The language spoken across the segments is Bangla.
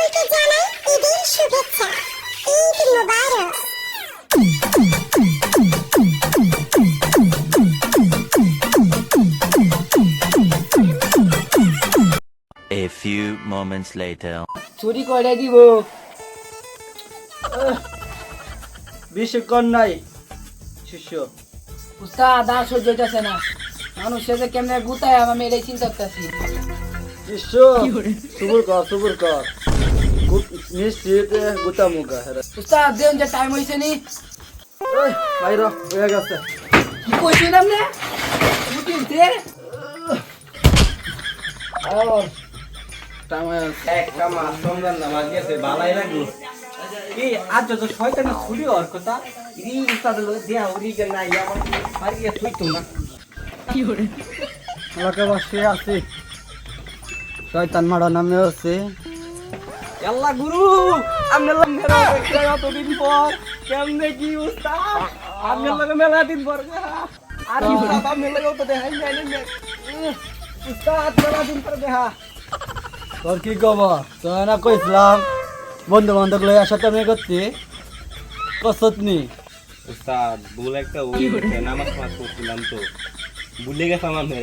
সকলকে জানাই ঈদের শুভেচ্ছা। ঈদ মুবারক। A few moments later. চুরি করে দিব। বেশিক্ষণ নাই শিষ্য। উস্তাদ আর সহ্য হইতাছে না, মানুষের যে কেমনে গুতায় আমি এটাই চিন্তা করতেছি। শিষ্য সবুর কর নিশ্চিত গোটা মুখা হেরা। উস্তাদ দেন যে টাইম হইছে নি। বাইর হয়ে গেছে। কি কইছেন আপনি? বুঝতে একটা মাস রমজান নামাজ গেছে ভালাই লাগলো কি আজ যত শয়তানি ছুরি হওয়ার কথা ই উস্তাদ দেয়া উড়ি গে না আমার মারি গিয়ে থইতো না এলাকাবাসী আছে শয়তান মারা নামে আছে। আল্লাহ গুরু আমনে লম মেরা দেখতে এতদিন পর কেমনে কি উস্তাদ আমনে লগে মেলা দিন পর আর উস্তাদ আমনে লগে তো দেখাই নাই উস্তাদ মেলা দিন পর দেখা। তোর কি খবর? তোর না কইছিলাম বন্ধু বান্ধব লই আসাতে আমি করছি কসত নি। উস্তাদ ভুল একটা নামাজ পাঠ করছিলাম তো ভুলে গেছিলাম আমি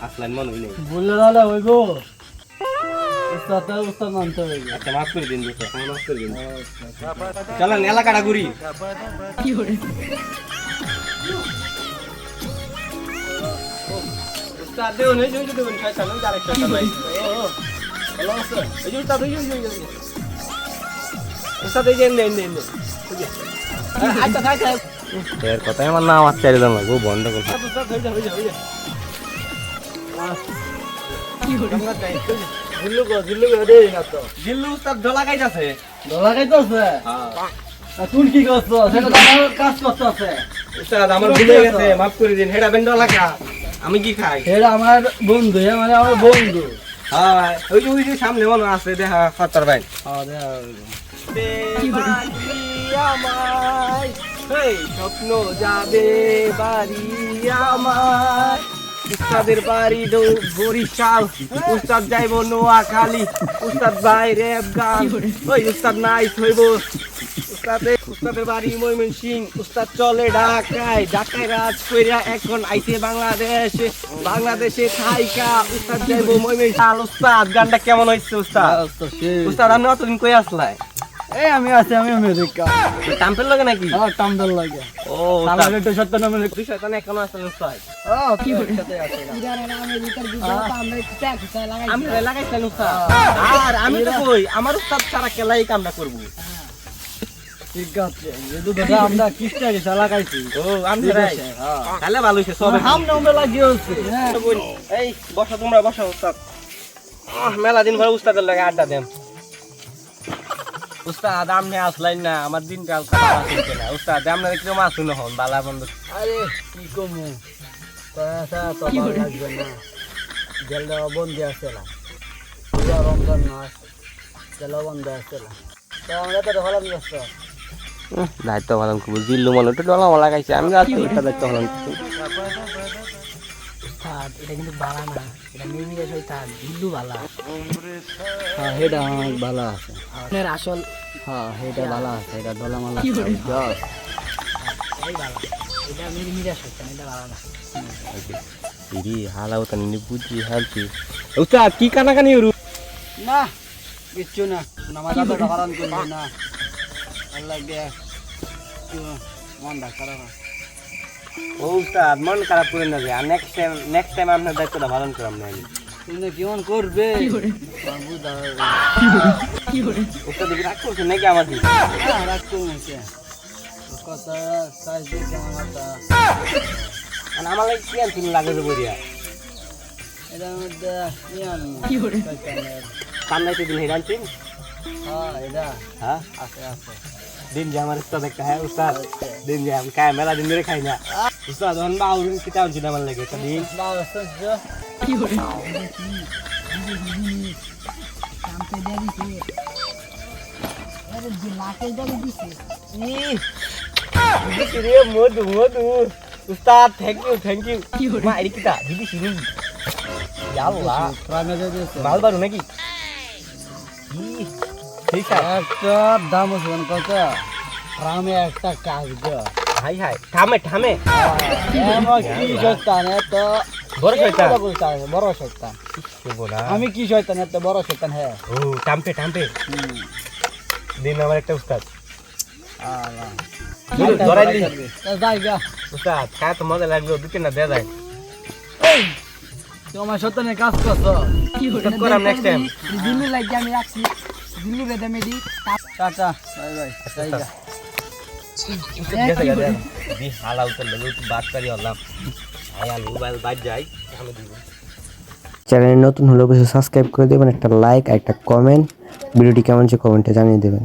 আসলাম মনে হইনি। বললে দাদা হইব উস্তাদ মানতে হইব। আচ্ছা মাফ করে দিন দোস্ত মাফ করে দিন চলেন এলাকাটা ঘুরি। উস্তাদ দেও নেই জয় দেবেন খাই চালান আরেকটা চালাই ভালো আছে এই যে উস্তাদ এই যে উস্তাদ এই যে নেন আচ্ছা খাই খাই এর কথাই আমার নাম আজকে আর জানা গো বন্ধ করব উস্তাদ হই যা জিল্লু রে না তো জিল্লু উস্তাদ ঢোলা গাইতাছে দলা খাইতেছে। হ্যাঁ তুই কি করছো? সেটা তো আমার কাজ করতেছে। উস্তাদ আমার ভুলে গেছে মাফ করে দিন হেডা বেন্ড লাগা আমি কি খাই এটা আমার বন্ধু মানে আমার বন্ধু। হ্যাঁ ওই যে সামনে মনে আছে দেখা ফাতার ভাই আমার এই স্বপ্ন যাবে বাড়ি আমার উস্তাদের বাড়ি বরিশাল উস্তাদ যাইব নোয়াখালী উস্তাদ বাইরে গান ওই উস্তাদ নাই হইব উস্তাদের বাড়ি ময়মনসিং উস্তাদ চলে ঢাকায় রাজ কইরা এখন আইছে বাংলাদেশে থাইকা উস্তাদ যাইব ময়মনসিং। উস্তাদ গানটা কেমন হইছে উস্তাদ? উস্তাদ আপনি অতদিন কই আসলাই? এই আমি আছি আমি আমেরিকা। টাম্পেল লাগে নাকি? টামদার লাগে। ও আমার একটু সত্য নামে দুই শয়তান এখনো আসলে উস্তাদ কি সাথে আছে না। আমেরিকার গুজব তো আমরা ট্যাগ লাগাই। আমি লাগাইছিলাম উস্তাদ আর আমি তো কই আমার উস্তাদ সারা খেলাই কামটা করব। ঠিক আছে যেহেতু দাদা আমরা কিস্টা গেছে লাগাইছি। ও আমি রাই তাহলে ভালো হইছে সব সামনে আমরা লাগিয়ে হচ্ছে। এই বসো তোমরা বসো উস্তাদ মেলা দিন পরে উস্তাদের লাগে আড্ডা দেন। উস্তাদ আমনে আসলাই না আমার দিনকাল খারাপ আছে না উস্তাদ আপনারা কিরকম আসুন হন বালা বন্ধ। আরে কি কমু পয়সা তো ভালো লাগবে না। জেলটা বন্ধ আছে না পুরো রমজান মাস জেল বন্ধ আছে না তো আমরা তো ভালো ব্যস্ত। দায়িত্ব পালন করবো জিল্লু মনে তো ডলা লাগাইছে আমি আজকে একটা দায়িত্ব পালন করছি। উস্তাদ এটা কিন্তু বালা না, এটা মিমিরে শয়তান হিন্দু বালা। হ্যাঁ এটা আমার ভালো আছে। আপনার আসল হ্যাঁ এটা ভালো আছে। এটা ডলামালা কি বলে? জস এই বালা, এটা মিমিরে শয়তান, এটা বালা না। ইরি হালাও তানি বুঝি হালছি উস্তাদ কি কানাকানি উরু না কিচ্ছু না নামাজ আদা হারান করবে না আল্লাহ দিয়ে মনটা খারাপ। ও উস্তাদ মন খারাপ করে না যে আর নেক্সট টাইম আপনার দায়িত্বটা পালন করাম না আমি তুমি কেমন করবে উস্তাদ দেখি রাগ করছেন নাকি আমার দিকে? রাখতো নাকি কথা সাইজ দেখে আমার আর আমার লাগে কি আনছেন লাগে যে বরিয়া এটার মধ্যে সামনাইতে দিন হেরান চিন হ্যাঁ এটা হ্যাঁ আছে আছে দিন যে আমার উস্তাদ একটা হ্যাঁ উস্তাদ দিন যে আমি খাই মেলা দিন ধরে খাই না উস্তাদ যখন বাউরিন কিতা আনছেন আমার লাগে একটা দিন রে মধু মধু উস্তাদ থ্যাংক ইউ মা এর কিতা দিদি শুনি যাও মাল বারু নাকি ঠিক আছে একটা দাম আছে কত গ্রামে একটা কাগজ হাই হাই থামে থামে কি শয়তান এত বড় শয়তান বড় শয়তান বলা আমি কি শয়তান এত বড় শয়তান হ্যাঁ ও টাম্পে টাম্পে দিন আমার একটা উস্তাদ ধরাই দিন যাই গা উস্তাদ খায় তো মজা লাগলো দুটো না দেয়া যায় তোমার শয়তানের কাজ করছো উস্তাদ করাম নেক্সট টাইম দিল্লি লাগে আমি রাখছি দিল্লি বেদে মেডি টাটা বাই বাই যাই গা দি হালা উত্তর লেগে বাদ করি হলাম আয়া মোবাইল বাদ যাই আমি দিব চ্যানেল নতুন হলে অবশ্যই সাবস্ক্রাইব করে দেবেন, একটা লাইক আর একটা কমেন্ট, ভিডিওটি কেমন হচ্ছে কমেন্টে জানিয়ে দেবেন।